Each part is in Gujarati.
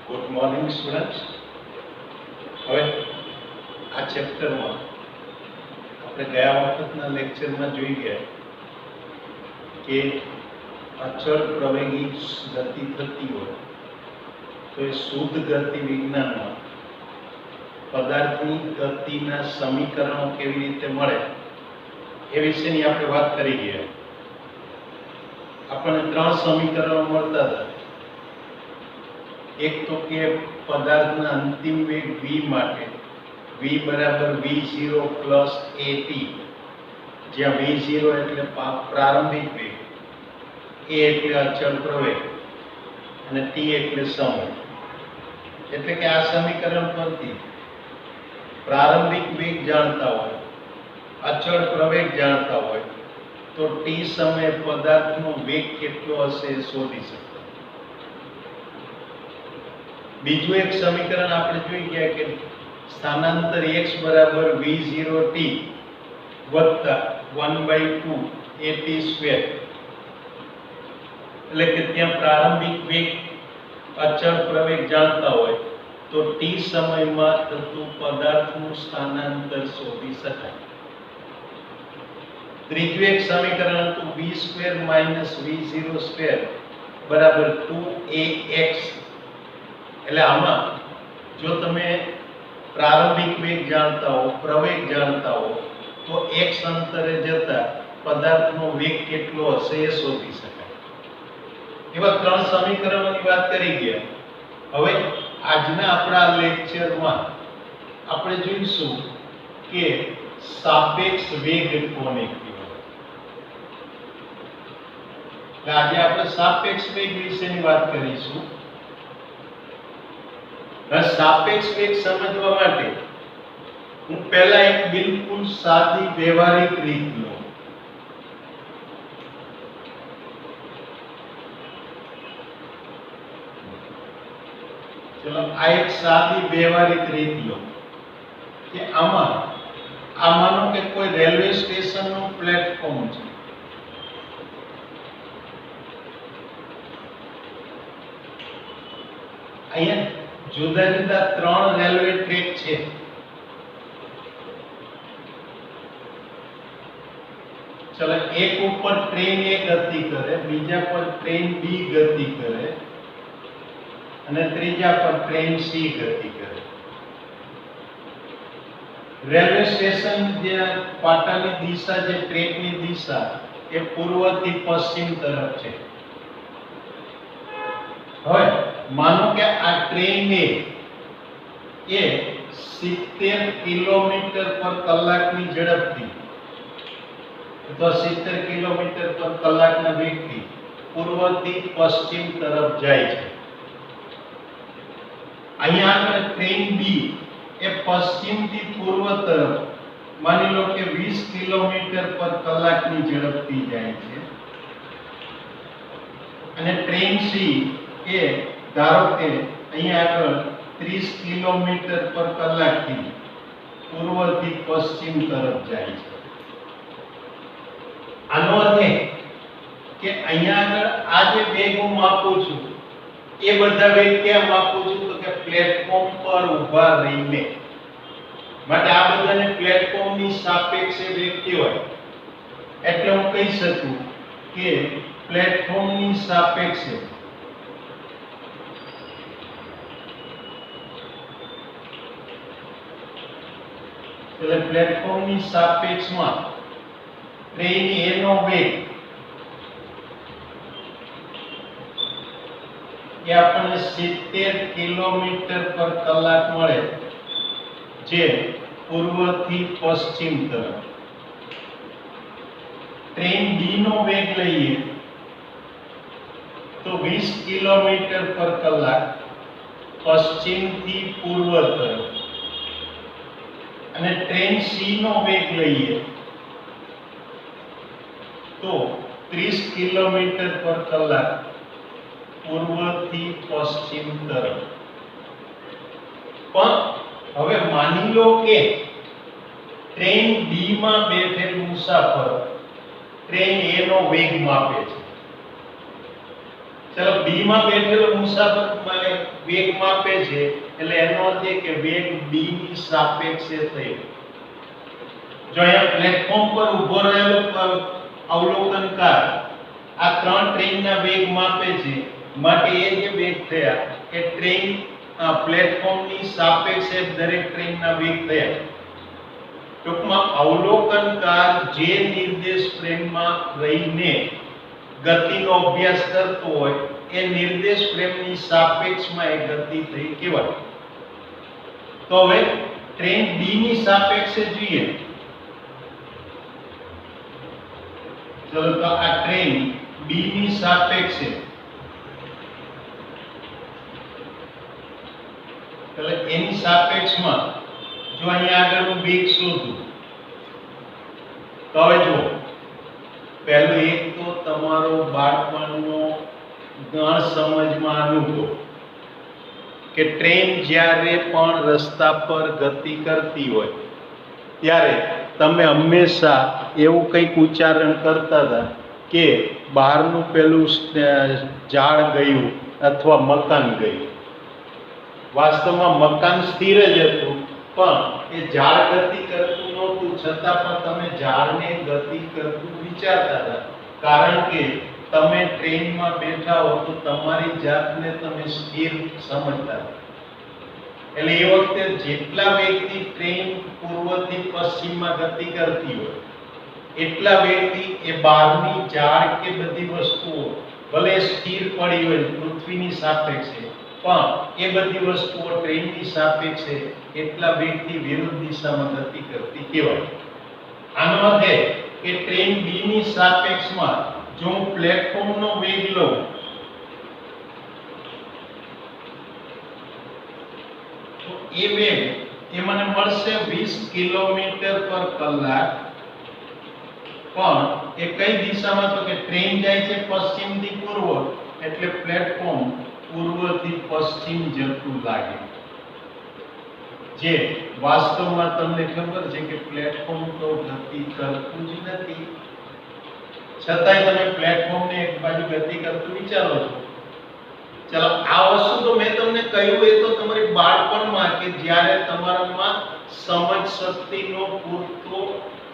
Good morning students. હવે આ ચેપ્ટરમાં આપણે ગયા વખતના લેક્ચરમાં જોઈ ગયા કે અચળ પ્રવેગી ગતિ થતી હોય તો એ શુદ્ધ ગતિ વિજ્ઞાનમાં પદાર્થની ગતિના સમીકરણો કેવી રીતે મળે એ વિશેની આપણે વાત કરી ગયા. આપણને 3 સમીકરણો મળતા હતા. એક તો કે પદાર્થના અંતિમ વેગ v માટે v બરાબર v0 પ્લસ at, જ્યાં v0 એટલે પ્રારંભિક વેગ, a એટલે અચળ પ્રવેગ અને t એટલે સમય. એટલે કે આ સમીકરણ પરથી પ્રારંભિક વેગ જાણતા હોય, અચળ પ્રવેગ જાણતા હોય તો t સમયે પદાર્થનો વેગ કેટલો હશે એ શોધી શકાય. બીજું એક સમીકરણ આપણે જોઈ ગયા કે સ્થાનાંતર x બરાબર v0t વત્તા 1/2 at², એટલે કે ત્યાં પ્રારંભિક વેગ, અચળ પ્રવેગ જાણતા હોય તો t સમયમાં થતું પદાર્થનું સ્થાનાંતર શોધી શકાય. ત્રીજું એક સમીકરણ હતું v² v0² બરાબર 2ax. એટલે આમાં જો તમે પ્રારંભિક વેગ જાણતા હો, પ્રવેગ જાણતા હો તો x અંતરે જતા પદાર્થનો વેગ કેટલો હશે એ શોધી શકાય. એવા 3 સમીકરણોની વાત કરી ગયા. હવે આજના આપણા લેક્ચરમાં આપણે જોઈશું કે સાપેક્ષ વેગ કોને કહેવાય. આજે આપણે સાપેક્ષ વેગ વિશેની વાત કરીશું. સાપેક્ષ વેગ સમજવા માટે હું પહેલા એક બિલકુલ સાદી વ્યવહારિક રીત લઉં. ચલો આ એક સાદી વ્યવહારિક રીત લઉં કે આ માનો કે કોઈ રેલવે સ્ટેશનનું પ્લેટફોર્મ છે. અહીંયા જુદા જુદા 3 રેલવે ટ્રેક છે. ચલો એક ઉપર ટ્રેન A ગતિ કરે, બીજા પર ટ્રેન B ગતિ કરે અને ત્રીજા પર ટ્રેન C ગતિ કરે. રેલવે સ્ટેશન જે પાટાની દિશા, જે ટ્રેકની દિશા એ પૂર્વથી પશ્ચિમ તરફ છે. હવે માનો કે આ ટ્રેન એ 70 કિલોમીટર પર કલાકની ઝડપથી અથવા 70 કિલોમીટર પર કલાકના વેગથી પૂર્વથી પશ્ચિમ તરફ જાય છે. અહીંયા આગળ ટ્રેન B એ પશ્ચિમથી પૂર્વ તરફ માની લો કે 20 કિલોમીટર પર કલાકની ઝડપથી જાય છે અને ટ્રેન C એ ધારો કે અહીંયા આગળ 30 કિલોમીટર પર કલાકથી પૂર્વથી પશ્ચિમ તરફ જાય છે. આનો અર્થ એ કે અહીંયા આગળ આ જે વેગ હું માપું છું એ બધા વેગ ક્યાં માપું છું તો કે પ્લેટફોર્મ પર ઊભા રહીને. માટે આ બધાને પ્લેટફોર્મની સાપેક્ષે વેગ કહેવાય. એટલે હું કહી શકું કે પ્લેટફોર્મની સાપેક્ષે એટલે પ્લેટફોર્મની સાપેક્ષમાં ટ્રેન A નો વેગ એ આપણને 70 કિલોમીટર પર કલાક મળે, જે પૂર્વથી પશ્ચિમ તરફ. ટ્રેન B નો વેગ લઈએ તો 20 કિલોમીટર પર કલાક પશ્ચિમથી પૂર્વ તરફ અને ટ્રેન C નો વેગ લઈએ તો 30 કિલોમીટર પર કલાક પૂર્વથી પશ્ચિમ તરફ. પણ હવે માની લો કે ટ્રેન B માં બેઠેલ મુસાફર ટ્રેન A નો વેગ માપે છે. ચલો બી માં બેઠેલો મુસાફર મને વેગ માપે છે, એટલે એનો અર્થ એ કે વેગ બી ની સાપેક્ષે થયો. જો અહીંયા પ્લેટફોર્મ પર ઊભો રહેલો અવલોકનકાર આ ત્રણ ટ્રેનના વેગ માપે છે, માટે એ જે વેગ થયા એ ટ્રેન પ્લેટફોર્મની સાપેક્ષે દરેક ટ્રેનના વેગ થયા. ટૂંકમાં અવલોકનકાર જે નિર્દેશ ફ્રેમમાં રહીને ગતિનો અભ્યાસ કરતો હોય એ નિર્દેશ ફ્રેમની સાપેક્ષમાં એ ગતિ થઈ કહેવાય. તો હવે ટ્રેન બી ની સાપેક્ષે જોઈએ. ચલો તો આ ટ્રેન બી ની સાપેક્ષે, એટલે એની સાપેક્ષમાં જો અહીંયા આગળ હું વેગ શોધું તો હવે જો પહેલું એક તો તમારો બાળપણનો ગણ સમજમાં અનુભવ કે ટ્રેન જ્યારે પણ રસ્તા પર ગતિ કરતી હોય ત્યારે તમે હંમેશા એવું કંઈક ઉચ્ચારણ કરતા હતા કે બહારનું પેલું ઝાડ ગયું અથવા મકાન ગયું. વાસ્તવમાં મકાન સ્થિર જ હતું, પણ એ ઝાડ ગતિ કરતું નહોતું, છતાં પણ તમે ઝાડને ગતિ કરતું વિચારતા હતા, કારણ કે તમે ટ્રેનમાં બેઠા હો તો તમારી જાતને તમે સ્થિર સમજતા. એટલે એ વખતે જેટલા વેગથી ટ્રેન પૂર્વથી પશ્ચિમમાં ગતિ કરતી હોય એટલા વેગથી એ બહારની ઝાડ કે બધી વસ્તુઓ ભલે સ્થિર પડી હોય પૃથ્વીની સાપેક્ષે, પણ એ બધી વસ્તુઓ ટ્રેનની સાપેક્ષે એટલા વેગથી વિરુદ્ધ દિશામાં ગતિ કરતી કહેવાય. આનો અર્થ એ કે ટ્રેન બી ની સાપેક્ષમાં જો હું પ્લેટફોર્મનો વેગ લઉં તો એ વેગ એ મને મળશે 20 કિલોમીટર પર કલાક. પણ એ કઈ દિશામાં? તો કે ટ્રેન જાય છે પશ્ચિમથી પૂર્વ, એટલે પ્લેટફોર્મ પૂર્વથી પશ્ચિમ જતું લાગે. જે વાસ્તવમાં તમને ખબર છે કે પ્લેટફોર્મ તો ગતિ કરતું જ નથી, છતાંય તમે પ્લેટફોર્મને એક બાજુ ગતિ કરતું વિચારો છો. ચલો આ વસ્તુ તો મેં તમને કહ્યું એ તો તમારી બાળપણમાં કે જ્યારે તમારામાં સમજ શક્તિનો પૂરતો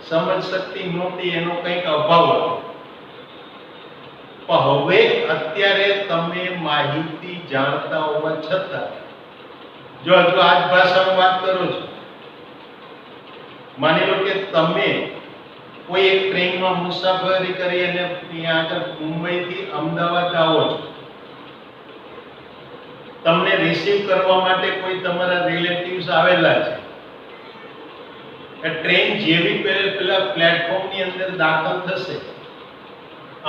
સમજ શક્તિ નહોતી, એનો કંઈક અભાવ હતો. પણ હવે અત્યારે તમે માહિતી જાણતા હોવા છતાં જો હજુ આ જ ભાષામાં વાત કરો છો, માની લો કે તમે કોઈ એક ટ્રેનમાં મુસાફરી કરી અને ત્યાં આગળ મુંબઈથી અમદાવાદ આવો છો, તમને રિસીવ કરવા માટે કોઈ તમારા રિલેટિવ્સ આવેલા છે. ટ્રેન જેવી પેલા પ્લેટફોર્મની અંદર દાખલ થશે,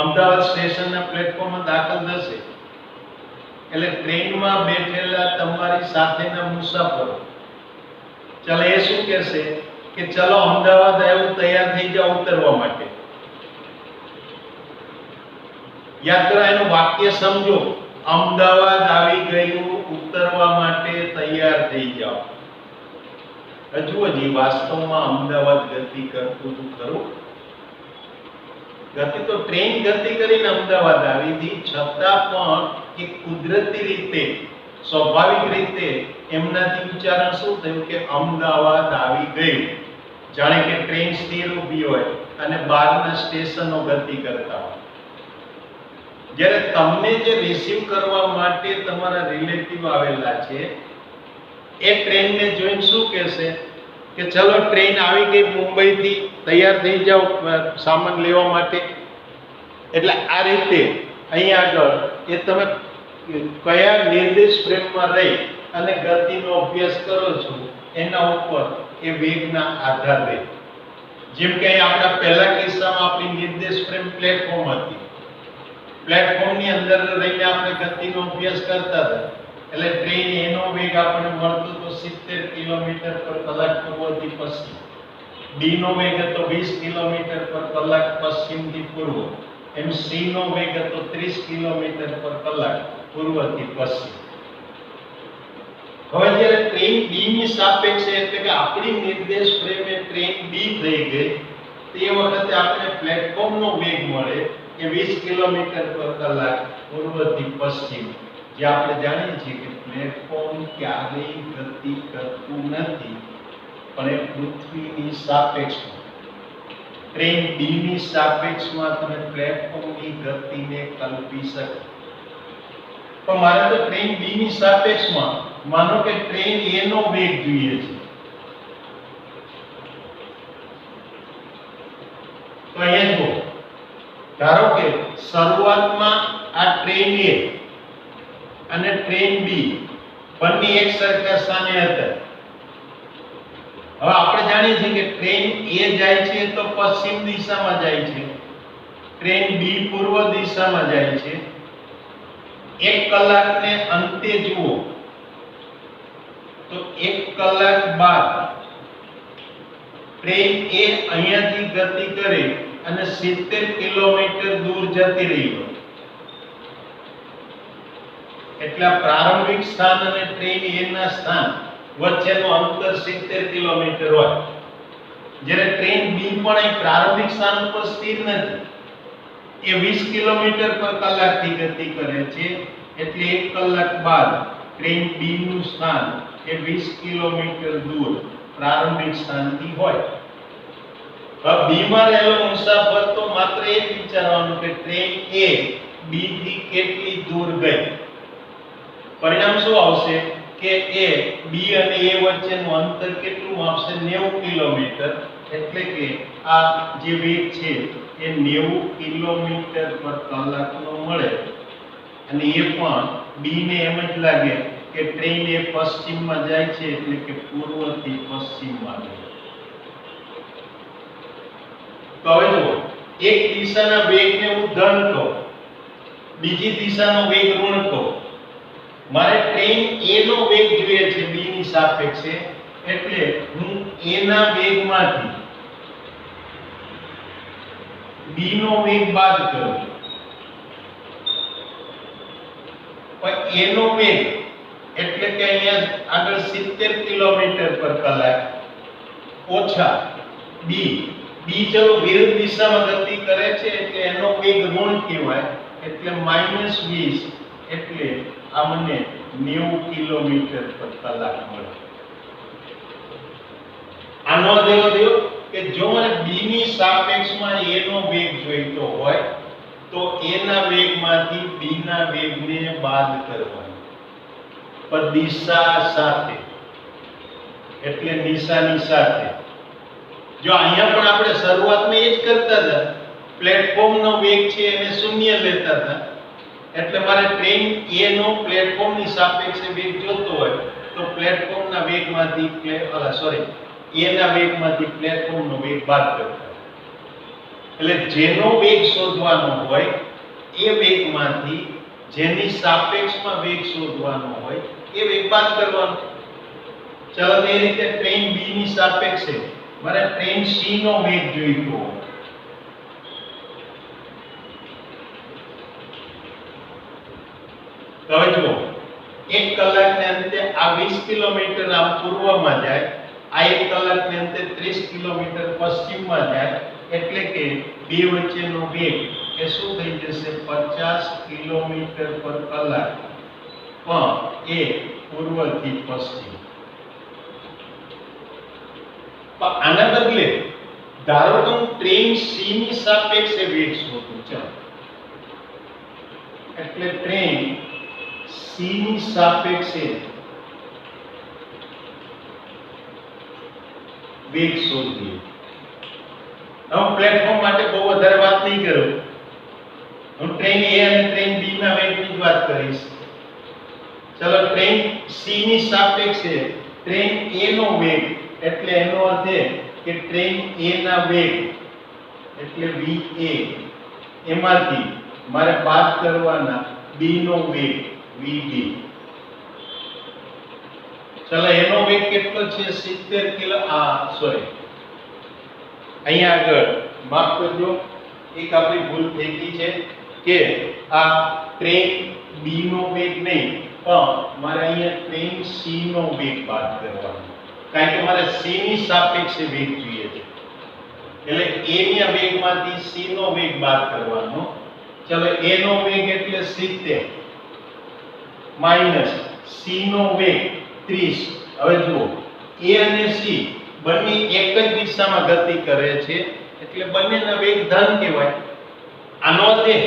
અમદાવાદ સ્ટેશનના પ્લેટફોર્મમાં દાખલ થશે, એટલે ટ્રેનમાં બેઠેલા તમારી સાથેના મુસાફરો ચાલો એ શું કહેશે કે ચલો અમદાવાદ આવ્યું, તૈયાર થઈ જાઓ ઉતરવા માટે. યાદ કરો એનું વાક્ય સમજો, અમદાવાદ આવી ગયું, ઉતરવા માટે તૈયાર થઈ જાઓ. હજુ હજી વાસ્તવમાં અમદાવાદ ગતિ કરતું હતું ખરું? ગતિ તો ટ્રેન ગતિ કરીને અમદાવાદ આવી હતી, છતાં પણ એ કુદરતી રીતે સ્વાભાવિક રીતે એમનાથી ઉચ્ચારણ શું થયું કે અમદાવાદ આવી ગયું, જાણે કે ટ્રેન સ્થિર ઊભી હોય અને બહારના સ્ટેશનો ગતિ કરતા હોય. જ્યારે તમને જે રિસીવ કરવા માટે તમારા રિલેટિવ આવેલા છે એ ટ્રેનને જોઈને શું કહેશે કે ચલો ટ્રેન આવી ગઈ મુંબઈથી, તૈયાર થઈ જાઓ સામાન લેવા માટે. એટલે આ રીતે અહીંયા આગળ એ તમે કયા નિર્દેશ ફ્રેમમાં રહી અને ગતિનો અભ્યાસ કરો છો એના ઉપર એ વેગના આધારે. જેમ કે આપણા પહેલા કિસ્સામાં આપણી નિર્દેશ ફ્રેમ પ્લેટફોર્મ હતી, પ્લેટફોર્મની અંદર રહીને આપણે ગતિનો અભ્યાસ કરતા હતા, એટલે ટ્રેન એનો વેગ આપણને મળતો તો 70 કિલોમીટર પર કલાક પૂર્વથી પશ્ચિમ. ડી નો વેગ હતો 20 કિલોમીટર પર કલાક પશ્ચિમથી પૂર્વ. એમ સી નો વેગ હતો 30 કિલોમીટર પર કલાક પૂર્વથી પશ્ચિમ. હવે જ્યારે ટ્રેન બી ની સાપેક્ષે એટલે કે આપણી નિર્દેશ ફ્રેમે ટ્રેન બી થઈ ગઈ, તે વખતે આપણે પ્લેટફોર્મનો વેગ મળે એ 20 કિલોમીટર પર કલાક પૂર્વથી પશ્ચિમ, જે આપણે જાણીએ છીએ કે પ્લેટફોર્મ ક્યારેય ગતિ કરતું નથી, પણ એ પૃથ્વીની સાપેક્ષમાં, ટ્રેન બી ની સાપેક્ષમાં તમે પ્લેટફોર્મની ગતિને કલ્પી શકો. પણ મારે તો ટ્રેન બી ની સાપેક્ષમાં માનો કે ટ્રેન એ નો વેગ જોઈએ છે. તો અહીંયા જુઓ, ધારો કે શરૂઆતમાં આ ટ્રેન એ અને ટ્રેન બી બંને એક સરખા સ્થાને હતા. હવે આપણે જાણીએ છીએ કે ટ્રેન એ જાય છે તો પશ્ચિમ દિશામાં જાય છે, ટ્રેન બી પૂર્વ દિશામાં જાય છે. 1 કલાકને અંતે જુઓ તો 1 કલાક બાદ ટ્રેન એ અહીંયાથી ગતિ કરે અને 70 કિલોમીટર દૂર જતી રહી હોય. એટલે પ્રારંભિક સ્થાન અને ટ્રેન એ ના સ્થાન વચ્ચેનું અંતર 70 કિલોમીટર હોય. જ્યારે ટ્રેન બી પણ અહીં પ્રારંભિક સ્થાન ઉપર સ્થિર નથી, એ 20 કિલોમીટર પર કલાકથી ગતિ કરે છે. એટલે 1 કલાક બાદ ટ્રેન બી નું સ્થાન એ 20 કિલોમીટર દૂર પ્રારંભિક સ્થાનથી હોય. હવે બી માં રહેલો મુસાફર તો માત્ર એ જ વિચારવાનું કે ટ્રેન એ બી થી કેટલી દૂર ગઈ. પરિણામ શું આવશે કે એ બી અને એ વચ્ચેનું અંતર કેટલું આવશે? 90 કિલોમીટર. એટલે કે આ જે વેગ છે એ 90 કિલોમીટર પર કલાકનો મળે. અને એ પણ બી ને એમ જ લાગે કે ટ્રેન એ પશ્ચિમમાં જાય છે, એટલે કે પૂર્વથી પશ્ચિમમાં જાય. તો હવે જુઓ, એક દિશાના વેગને હું ધન કહું, બીજી દિશાનો વેગ ઋણ કહું. મારે ટ્રેન એ નો વેગ જોઈએ છે બી ની સાપેક્ષે, એટલે હું એ ના વેગમાંથી બી નો વેગ બાદ કરું. પણ એ નો વેગ એટલે કે અહીંયા આગળ 70 કિલોમીટર પર કલાક ઓછા બી. બી ચલો વિરુદ્ધ દિશામાં ગતિ કરે છે, એટલે એનો વેગ ઋણ કહેવાય. એટલે -20, એટલે આ મને 90 કિલોમીટર પર કલાક મળે. આનો દેવો દેવો કે જો મને બી ની સાપેક્ષમાં એ નો વેગ જોઈતો હોય તો એ ના વેગમાંથી બી ના વેગને બાદ કરવાનો, પણ દિશા સાથે, એટલે નિશાની સાથે. જો અહીંયા પણ આપણે શરૂઆતમાં એ જ કરતા હતા, પ્લેટફોર્મનો વેગ છે એને શૂન્ય લેતા હતા. એટલે મારે ટ્રેન એ નો પ્લેટફોર્મની સાપેક્ષે વેગ જોતો હોય તો પ્લેટફોર્મના વેગમાંથી એ ના વેગમાંથી પ્લેટફોર્મનો વેગ બાદ કરતા. એટલે જેનો વેગ શોધવાનો હોય એ વેગમાંથી જેની સાપેક્ષમાં વેગ શોધવાનો હોય એ વેગ બાદ કરવાનો. ચલો એ રીતે ટ્રેન બી ની સાપેક્ષે મારે ટ્રેન સી નો વેગ જોઈતો હોય. હવે જુઓ, 1 કલાકને અંતે આ 20 કિલોમીટર આમ પૂર્વમાં જાય, આ 1 કલાકને અંતે 30 કિલોમીટર પશ્ચિમમાં જાય. એટલે કે બે વચ્ચેનો વેગ એ શું થઈ જશે? 50 કિલોમીટર પર કલાક, પણ એ પૂર્વથી પશ્ચિમ. પણ આના બદલે ધારો કે હું ટ્રેન સી ની સાપેક્ષે વેગ શોધું. ચાલો, એટલે ટ્રેન સી ની સાપેક્ષે વેગ શોધીએ. હું પ્લેટફોર્મ માટે બહુ વધારે વાત નહીં કરું, હું ટ્રેન એ અને ટ્રેન બી ના વેગની જ વાત કરીશ. ચલો, ટ્રેન સી ની સાપેક્ષે ટ્રેન એ નો વેગ, એટલે એનો અર્થ એ કે ટ્રેન એ ના વેગ એટલે VA, એમાંથી મારે બાદ કરવાના બી નો વેગ VB. ચલો, એનો વેગ કેટલો છે? 70 કિલો. અહીંયા આગળ માફ કરજો, એક આપણી ભૂલ થઈ ગઈ છે કે આ ટ્રેન બી નો વેગ નહીં, પણ મારે અહીંયા ટ્રેન સી નો વેગ બાદ કરવાનો, કારણ કે મારે સી ની સાપેક્ષે વેગ જોઈએ છે. એટલે એ ના વેગમાંથી સી નો વેગ બાદ કરવાનો. ચલો a નો વેગ એટલે 70 માઈનસ c નો વેગ 30. હવે જુઓ a અને c બંને એક જ દિશામાં ગતિ કરે છે એટલે બંનેના વેગ ધન કહેવાય. આનો અર્થ એ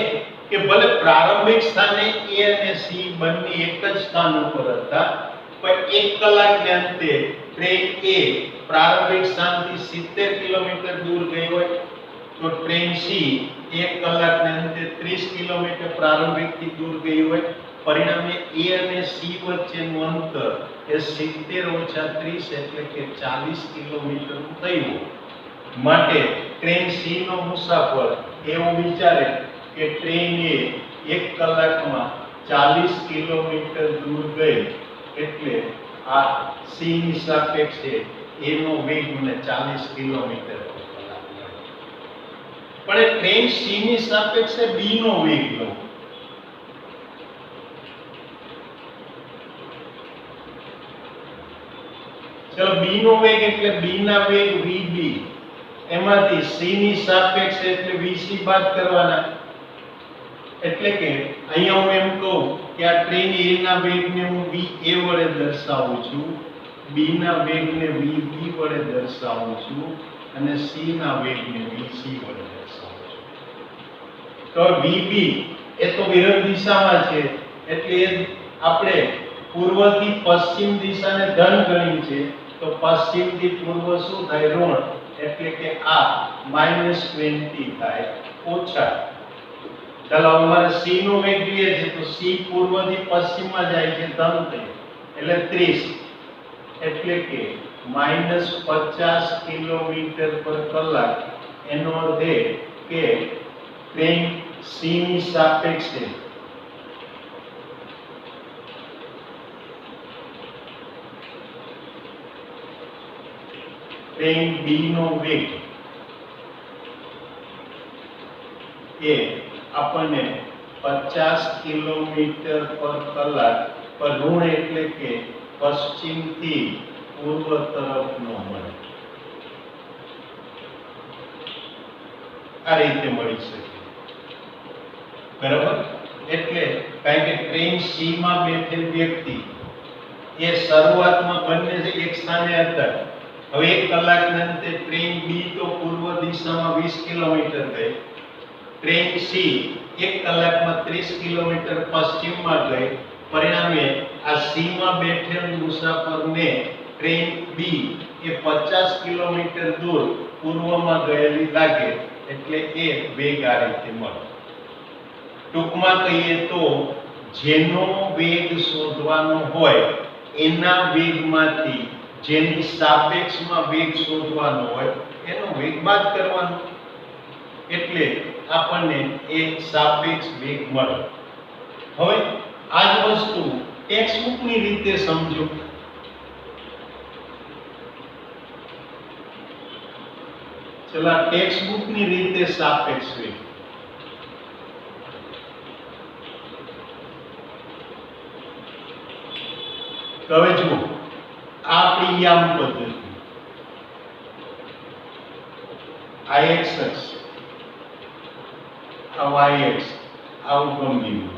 કે ભલે પ્રારંભિક સ્થાને a અને c બંને એક જ સ્થાન ઉપર હતા પણ 1 કલાકને અંતે ટ્રેન a પ્રારંભિક સ્થાનથી 70 કિલોમીટર દૂર ગઈ હોય તો ટ્રેન c 1 કલાકને અંતે 30 કિલોમીટર પ્રારંભિકથી દૂર ગઈ હોય. પરિણામે a અને c વચ્ચેનું અંતર એ 70 ઓછા 30 એટલે કે 40 કિલોમીટર થયું. માટે ટ્રેન c નો મુસાફર એવું વિચારે કે ટ્રેન એ 1 કલાકમાં 40 કિલોમીટર દૂર ગઈ એટલે આ c ની સાપેક્ષે a નો વેગ મને 40 કિલોમીટર પર કલાક મળે. પણ ટ્રેન c ની સાપેક્ષે b નો વેગ લો. ચલો b નો વેગ એટલે b ના વેગ vb, એમાંથી c ની સાપેક્ષે એટલે vc બાદ કરવાના. એટલે કે અહીંયા હું એમ કહું કે આ ટ્રેન a ના વેગને હું va વડે દર્શાવું છું, b ના વેગને vb વડે દર્શાવું છું અને c ના વેગને vc વડે દર્શાવું છું. તો vb એ તો વિરુદ્ધ દિશામાં છે એટલે આપણે પૂર્વથી પશ્ચિમ દિશાને ધન ગણી છે તો પશ્ચિમથી પૂર્વ શું થાય? ઋણ. એટલે કે આ -20 થાય ઓછા. ચાલો અમારે c નો વેગ જોઈએ છે તો c પૂર્વથી પશ્ચિમમાં જાય છે ધન થઈ એટલે 30 એટલે કે -50 કિલોમીટર પર કલાક. એનો અર્થ એ કે ટ્રેન c ની સાપેક્ષે ટ્રેન b નો વેગ એ આપણને 50 કિલોમીટર પર કલાક પર ઋણ એટલે કે પશ્ચિમથી પૂર્વ તરફનો મળે. આ રીતે મળી શકે. બરાબર? એટલે કારણ કે ટ્રેન c માં બેઠેલ વ્યક્તિ એ શરૂઆતમાં બંને એક સ્થાને હતા. હવે 1 કલાકના અંતે ટ્રેન b તો પૂર્વ દિશામાં 20 કિલોમીટર ગઈ. ટ્રેન c 1 કલાકમાં 30 કિલોમીટર પશ્ચિમમાં ગઈ. પરિણામે આ c માં બેઠેલ મુસાફરને ટ્રેન b એ 50 કિલોમીટર દૂર પૂર્વમાં ગયેલી લાગે એટલે એ વેગ આ રીતે મળે. ટૂંકમાં કહીએ તો જેનો વેગ શોધવાનો હોય એના વેગમાંથી જેની સાપેક્ષમાં વેગ શોધવાનો હોય એનો વેગ બાદ કરવાનો એટલે આપણને એક સાપેક્ષ વેગ મળે. હવે આ જ વસ્તુ ટેક્સ્ટબુકની રીતે સમજો. ચલો ટેક્સ્ટબુકની રીતે સાપેક્ષ વેગ હવે જુઓ આ આપણી યામ પદ્ધતિ આ x અક્ષ આ y અક્ષ આવું ગમ્યું.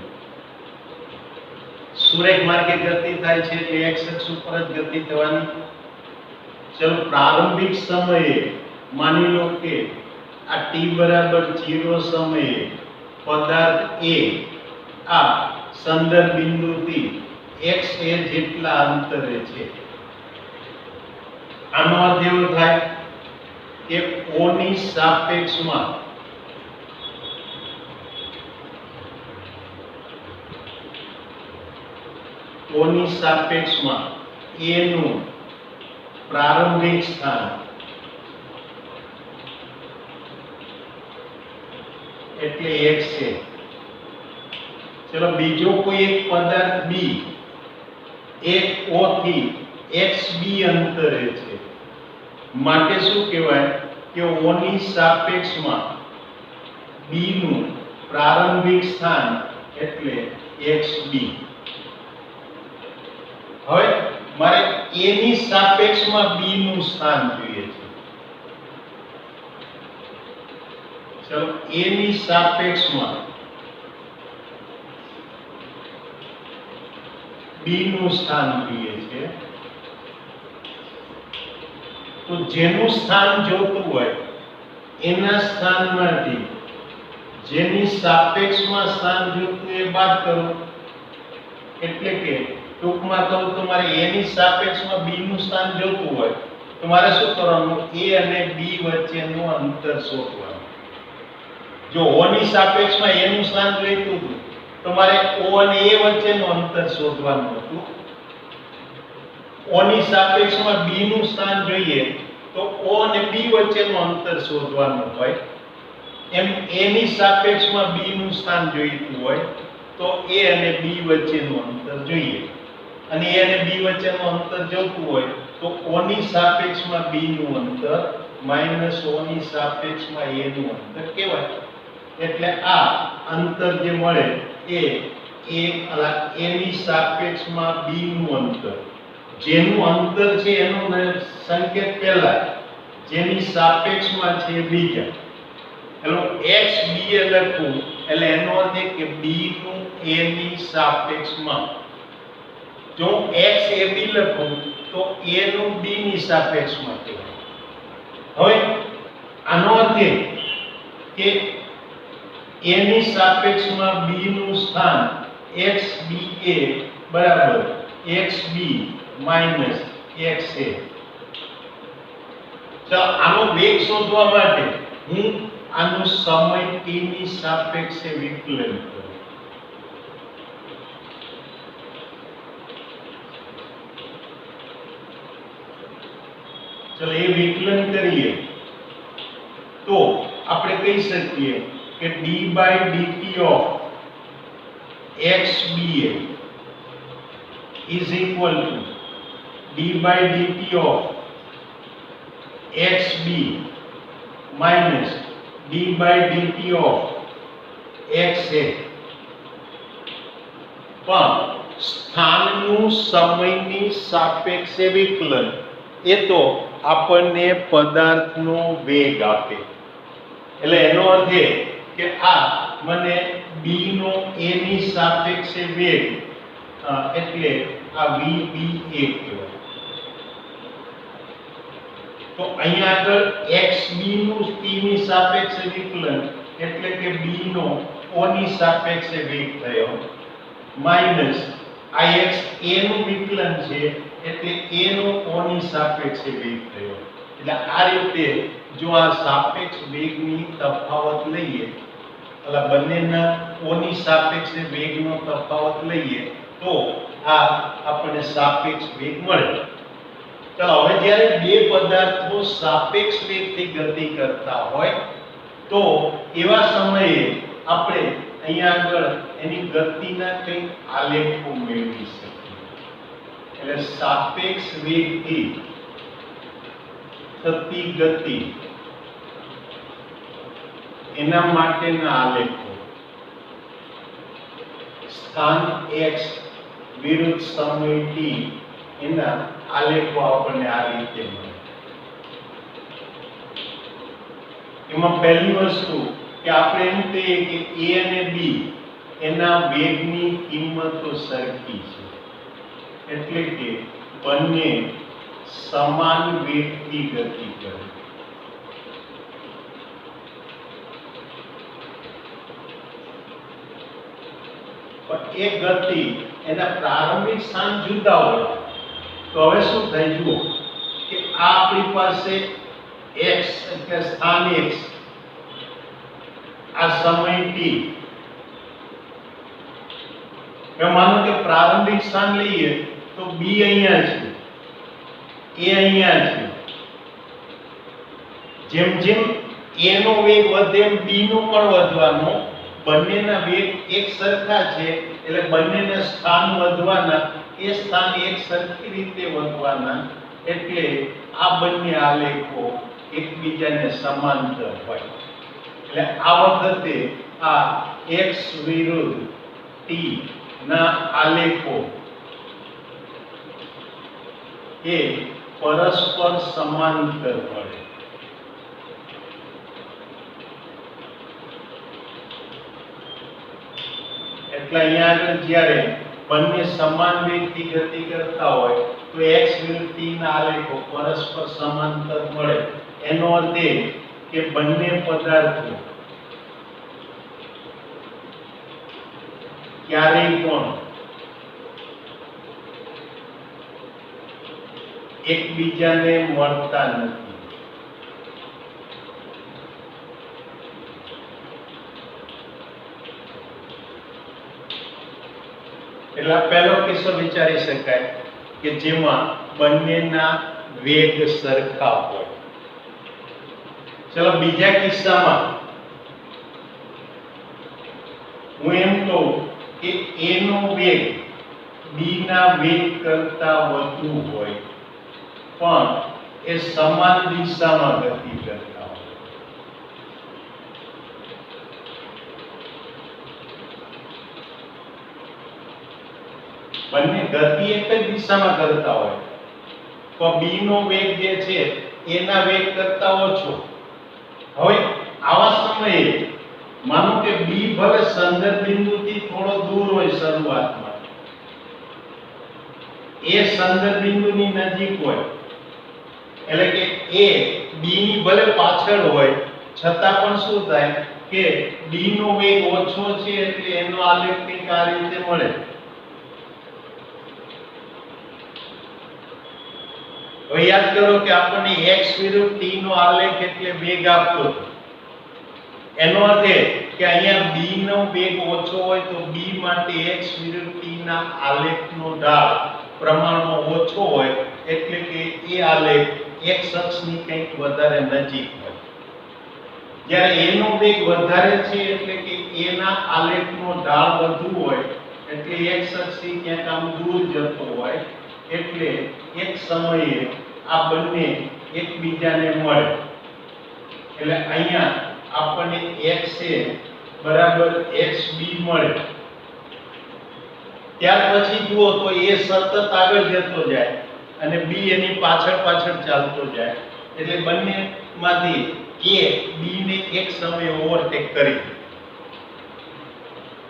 સુરેખ માર્ગે ગતિ થાય છે એટલે x અક્ષ ઉપર જ ગતિ થવાની. ચલો પ્રારંભિક સમયે માની લો કે આ t બરાબર 0 સમયે પદાર્થ a આ સંદર્ભ બિંદુથી x એ જેટલા અંતરે છે. આનો અર્થ એવો થાય કે O ની સાપેક્ષમાં A નું પ્રારંભિક સ્થાન એટલે x છે. ચલો બીજો કોઈ એક પદાર્થ b એક O થી xb અંતરે છે. માટે શું કહેવાય કે O ની સાપેક્ષમાં b નું પ્રારંભિક સ્થાન એટલે xb. હવે મારે a ની સાપેક્ષમાં b નું સ્થાન જોઈએ છે. ચલો a ની સાપેક્ષમાં બી નું સ્થાન જોઈએ છે, તો જેનું સ્થાન જોતું હોય એના સ્થાનમાંથી જેની સાપેક્ષમાં સ્થાન જોતું એ બાદ કરો. એટલે કે ટૂંકમાં કહું તો મારે a ની સાપેક્ષમાં b નું સ્થાન જોતું હોય તો મારે શું કરવાનું? a અને b વચ્ચેનું અંતર શોધવાનું. જો o ની સાપેક્ષમાં a નું સ્થાન જોઈતું હતું તો મારે o અને a વચ્ચેનું અંતર શોધવાનું હતું. o ની સાપેક્ષમાં b નું સ્થાન જોઈએ તો o અને b વચ્ચેનું અંતર શોધવાનું હોય. એમ a ની સાપેક્ષમાં b નું સ્થાન જોઈતું હોય તો a અને b વચ્ચેનું અંતર જોઈએ. અને a અને b વચ્ચેનું અંતર જોતું હોય તો o ની સાપેક્ષમાં b નું અંતર માઈનસ o ની સાપેક્ષમાં a નું અંતર કહેવાય. એટલે આ અંતર જે મળે એ a ની સાપેક્ષમાં b નું અંતર, જેનું અંતર છે એનો સંકેત પહેલા, જેની સાપેક્ષમાં છે બીજા. એનો x b એ લખું એટલે એનો અર્થ એ કે b નું a ની સાપેક્ષમાં. જો x a b લખું તો a નું b ની સાપેક્ષમાં કહેવાય. હવે આનો અર્થ એ કે a ની સાપેક્ષમાં b નું સ્થાન x b a બરાબર x b minus x a. તો આનો વેગ શોધવા માટે હું આનું સમય t ની સાપેક્ષે વિકલન કરું. ચલો એ વિકલન કરીએ તો આપણે કહી શકીએ કે d/dt of xba is equal to d/dt of xb minus d/dt of xa. પણ સ્થાનનું સમયની સાપેક્ષે વિકલન એ તો આપણને પદાર્થનો વેગ આપે. એટલે એનો અર્થ એ કે આ મને b નો a ની સાપેક્ષે વેગ એટલે આ vba કહેવાય. તો અહીંયા આગળ xb નું t ની સાપેક્ષે વિકલન એટલે કે b નો o ની સાપેક્ષે વેગ થયો માઈનસ આ x a નું વિકલન છે એટલે a નો o ની સાપેક્ષે વેગ થયો. એટલે આ રીતે જો આ સાપેક્ષ વેગની તફાવત લઈએ, એટલે બંનેના o ની સાપેક્ષે વેગનો તફાવત લઈએ તો આ આપણને સાપેક્ષ વેગ મળે. ચાલો હવે જ્યારે બે પદાર્થો સાપેક્ષ વેગથી ગતિ કરતા હોય તો એવા સમયે આપણે અહીંયા આગળ એની ગતિના કંઈક આલેખો મેળવી શકીએ. એટલે સાપેક્ષ વેગથી થતી ગતિ એના માટેના આલેખો, સ્થાન x વિરુદ્ધ સમય t એના આલેખો આપણને આ રીતે મળે. એમાં પહેલી વસ્તુ કે આપણે એમ કહીએ કે a અને b એના વેગની કિંમતો સરખી છે, એટલે કે બંને સમાન વેગથી ગતિ કરે. પણ એ ગતિ એના પ્રારંભિક સ્થાન જુદા હોય તો હવે શું થાય જુઓ કે આ આપણી પાસે x એટલે સ્થાન x, આ સમય t. માનો કે પ્રારંભિક સ્થાન લઈએ તો b અહીંયા છે, a અહીંયા છે. જેમ જેમ a નો વેગ વધે એમ b નો પણ વધવાનો. બંનેના વેગ એક સરખા છે એટલે બંનેના સ્થાન વધવાના, એ સ્થાન એક સરખી રીતે વધવાના. એટલે આ બંને આલેખો એકબીજાને સમાંતર હોય. એટલે આ વખતે આ x વિરુદ્ધ t ના આલેખો એ પરસ્પર સમાંતર મળે. એટલે અહીંયા આગળ જ્યારે બંને સમાન વેગથી ગતિ કરતા હોય તો x વિરુદ્ધ t ના આલેખો પરસ્પર સમાંતર મળે. એનો અર્થ એ કે બંને પદાર્થો ક્યારેય પણ એકબીજાને મળતા નથી. એટલે પહેલો કિસ્સો વિચારી શકાય કે જેમાં બંનેના વેગ સરખા હોય. ચલો બીજા કિસ્સામાં હું એમ કહું કે a નો વેગ b ના વેગ કરતા વધુ હોય પણ એ સમાન દિશામાં ગતિ કરતા હોય. બંને ગતિ એક જ દિશામાં કરતા હોય તો b નો વેગ જે છે એના વેગ કરતા ઓછો. હવે આવા સમયે માનો કે b ભલે સંદર્ભ બિંદુથી થોડો દૂર હોય શરૂઆતમાં, એ સંદર્ભ બિંદુની નજીક હોય, એટલે કે a b ની ભલે પાછળ હોય છતાં પણ શું થાય કે b નો વેગ ઓછો છે એટલે એનો આલેખ કંઈક આ રીતે મળે. હવે યાદ કરો કે આપણને x વિરુદ્ધ t નો આલેખ એટલે વેગ આપતો હતો. એનો અર્થ એ કે અહીંયા b નો વેગ ઓછો હોય તો b માટે x વિરુદ્ધ t ના આલેખનો ઢાળ પ્રમાણમાં ઓછો હોય એટલે કે એ આલેખ x અક્ષની કંઈક વધારે નજીક હોય. જ્યારે a નો વેગ વધારે છે એટલે કે a ના આલેખનો ઢાળ વધુ હોય એટલે x અક્ષથી ક્યાંક આમ દૂર જતો હોય એટલે એક સમયે આ બંને એકબીજાને મળે. એટલે અહીંયા આપણને x a બરાબર xb મળે. ત્યાર પછી જુઓ તો a સતત આગળ જતો જાય અને b એની પાછળ પાછળ ચાલતો જાય એટલે બંનેમાંથી a b ને એક સમયે ઓવરટેક કરી.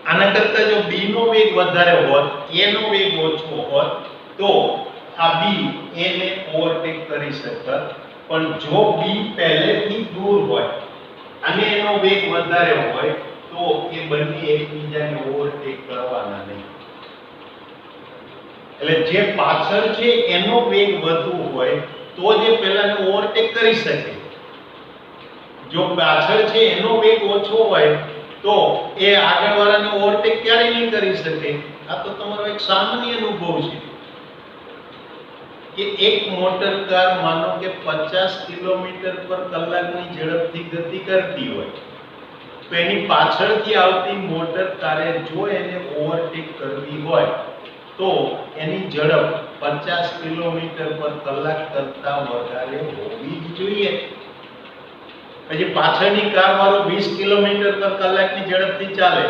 આના કરતા જો b નો વેગ વધારે હોત, a નો વેગ ઓછો હોત તો આ b a ને ઓવરટેક કરી શકત. પણ જો b પહેલેથી દૂર હોય અને એનો વેગ વધારે હોય તો એ બંને એકબીજાને ઓવરટેક કરવાના નહીં. એટલે જે પાછળ છે એનો વેગ વધુ હોય તો જે પહેલાને ઓવરટેક કરી શકે. જો પાછળ છે એનો વેગ ઓછો હોય તો એ આગળવાળાને ઓવરટેક ક્યારેય નહીં કરી શકે. આ તો તમારો એક સામાન્ય અનુભવ છે કે એક મોટર કાર માનો કે 50 કિલોમીટર પર કલાકની ઝડપથી ગતિ કરતી હોય તો એની પાછળથી આવતી મોટર કારે જો એને ઓવરટેક કરવી હોય તો એની ઝડપ 50 કિલોમીટર પર કલાક કરતા વધારે હોવી જ જોઈએ. પછી પાછળની કાર વાળો 20 કિલોમીટર પર કલાકની ઝડપથી ચાલે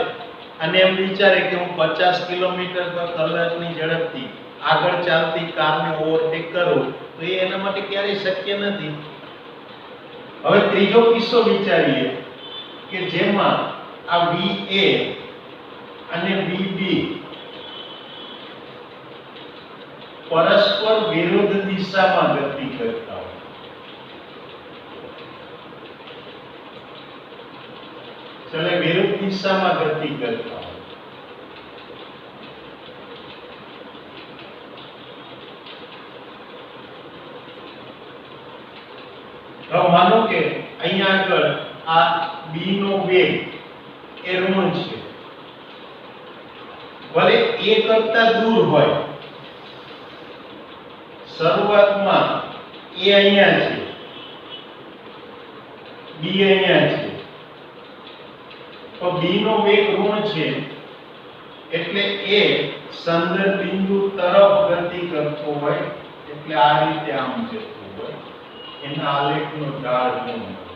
અને એમ વિચારે કે હું 50 કિલોમીટર પર કલાકની ઝડપથી આગળ ચાલતી કારને ઓવરટેક કરું તો એ એના માટે ક્યારેય શક્ય નથી. હવે ત્રીજો કિસ્સો વિચારીએ કે જેમાં આ VA અને VB પરસ્પર વિરુદ્ધ દિશામાં ગતિ કરતા હોય. ચલે વિરુદ્ધ દિશામાં ગતિ કરતા હોય. હવે માનો કે અહીંયા આગળ આ B નો વેગ એ ઋણ છે, ભલે a કરતા દૂર હોય. શરૂઆતમાં a અહીંયા છે, b અહીંયા છે, તો b નો વેગ ઋણ છે એટલે a સંદર્ભ બિંદુ તરફ ગતિ કરતો હોય એટલે આ રીતે આમ જતો હોય. એના આલેખનો ઢાળ ઋણ હોય.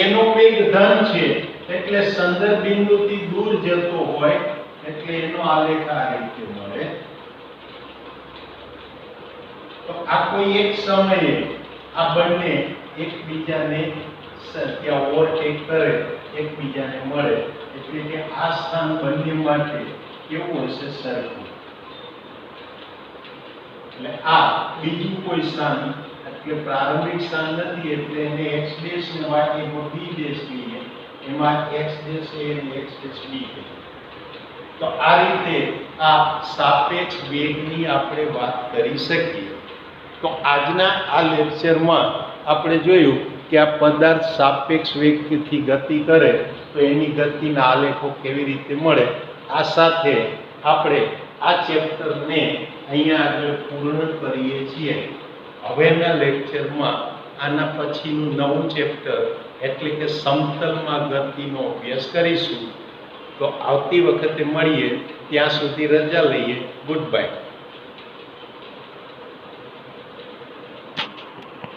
a નો વેગ ધન છે એટલે સંદર્ભ બિંદુથી દૂર જતો હોય એટલે એનો આલેખ આ રીતે મળે. તો આ કોઈ એક સમયે આ બંને એકબીજાને ત્યાં ઓવરટેક કરે, એકબીજાને મળે, એટલે કે આ સ્થાન બંને માટે કેવું હશે? સરખું. એટલે આ બીજું કોઈ સ્થાન એટલે પ્રારંભિક સ્થાન નથી, એટલે એને x ડેશ ને y એમાં b ડેશ કહીએ, એમાં x ડેશ a અને x ડેશ b કહીએ. તો આ રીતે આ સાપેક્ષ વેગની આપણે વાત કરી શકીએ. તો આજના આ લેક્ચરમાં આપણે જોયું કે આ પદાર્થ સાપેક્ષ વેગથી ગતિ કરે તો એની ગતિના આલેખો કેવી રીતે મળે. આ સાથે આપણે આ ચેપ્ટરને અહીંયા આગળ પૂર્ણ કરીએ છીએ. હવેના લેક્ચરમાં આના પછીનું નવું ચેપ્ટર એટલે કે સમતલમાં ગતિનો અભ્યાસ કરીશું. તો આવતી વખતે મળીએ, ત્યાં સુધી રજા લઈએ. Good bye.